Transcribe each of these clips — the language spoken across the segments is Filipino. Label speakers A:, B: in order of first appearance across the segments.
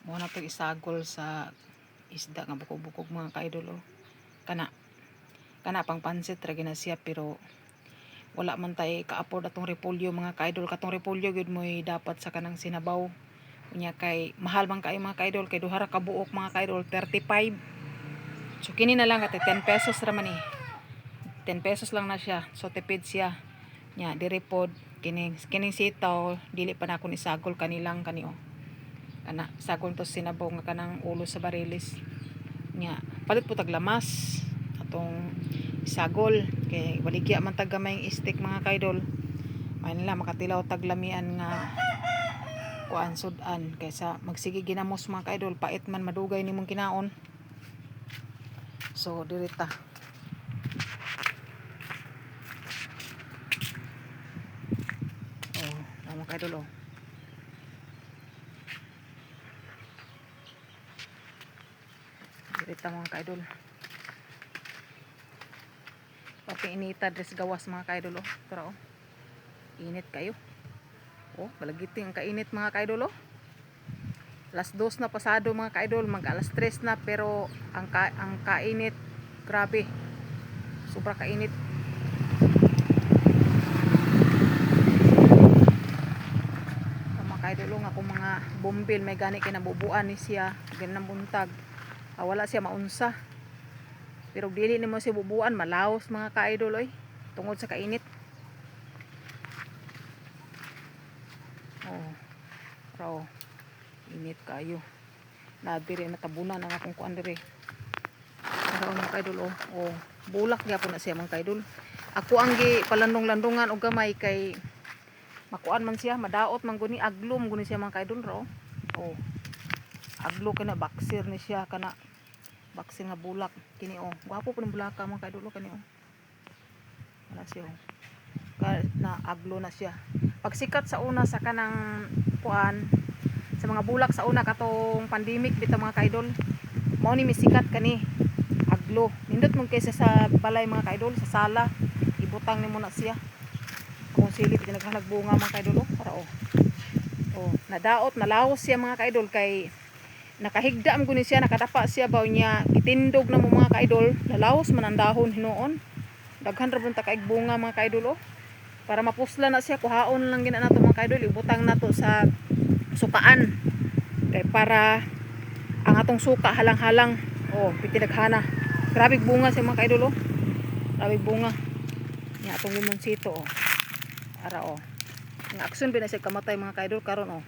A: mo na to isagol sa isda nga bukog-bukog mga ka-idol oh. Kana pang pansit ra gina siya, pero wala man tay ka-afford atong repolyo mga ka-idol. Katong repolyo gud mo'y dapat sa kanang sinabaw unya, kay mahal man kay mga ka-idol, kay duha ra ka buok mga ka-idol 35. So kini na lang kay 10 pesos ra man 10 pesos lang na siya, so tipid siya nya. Diri pod kining sitaw dili pa na ako isagol kanilang kani oh. Kana sagol to sinabaw nga kanang ulo sa barilis nya, palit po tag lamas atong isagol, kay baligya man tag gamay stick mga ka-idol. May nila makatilaw tag lamian nga kuan sudan, kaysa magsige ginamos mga ka-idol, pait man madugay nimong kinaon. So dirita mga ka-idol oh. Dirita mga ka-idol, papiinita dress gawas mga ka-idol oh. Tara oh, init kayo oh, balagiting ang kainit mga ka-idol oh. Alas 2 na pasado mga ka-idol, mag alas 3 na, pero ang kainit grabe, sobra kainit. Mga ka-idol nga kung mga bumbil may gani kay nabubuan ni siya ganang buntag, wala siya maunsa, pero dili nimo siya bubuan malaos mga ka-idol oy, tungod sa kainit oh. Raw init kayo na dire natabunan ang akong kuan dire. Pero mga ka-idol oh, bulak gyapon na siya mga ka-idol. Ako ang gi palandong-landongan og gamay, kay makuan man siya, madaot man guni, aglom guni siya mga ka-idol raw oh. Aglo kana baksir ni siya, kana baksir nga bulak kini oh. Gwapo pa ng bulaka mga ka-idol kani oh. Wala siya oh, na aglo na siya. Pagsikat sa una sa kanang kuan sa mga bulak sa una katong pandemic bitaw mga ka-idol, mao ni misikat kani aglo. Nindot mo kaysa sa balay mga ka-idol, sa sala ibutang nimo na siya kung silip naghanag bunga mga ka-idol oh. Para oh, nadaot nalaos siya mga ka-idol, kay nakahigda mo guni siya, nakadapa siya baw niya, gitindog na mo mga ka-idol, nalaos man ang dahon hinuon, daghan ra bunta kaig bunga mga ka-idol oh. Para mapusla na siya, kuhaon lang gina nato mga ka-idol, ibutang nato sa sukaan, kay para ang atong suka halang-halang oh, pitinaghana. Grabe bunga siya mga ka-idol oh, grabe bunga niya atong limonsito oh. Ara oh, nga aksyon ba na siya kamatay mga ka-idol karon oh.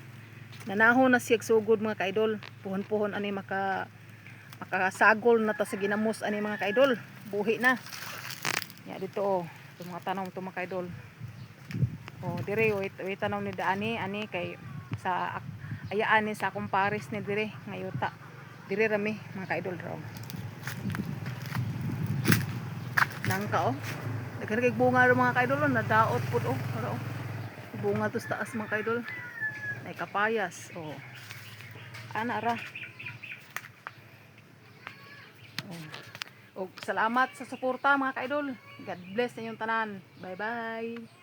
A: Nanahon na siya sugod mga ka-idol, puhon-puhon ani makasagol na ta sa ginamos ani mga ka-idol, buhi na ya dito oh. Ito mga tanom to mga ka-idol oh, dire wait tanaw ni daani ani, kay sa ayaan ni sa kumpares ni dire ngayuta dire rami mga ka-idol raw nangka oh. Nagkagig bunga ro mga ka-idol oh, nadaot pud oh. Para oh, bunga to sa taas mga ka-idol, nay kapayas oh, ana ra oh. Salamat sa suporta mga ka-idol, God bless sa inyong tanan, bye bye.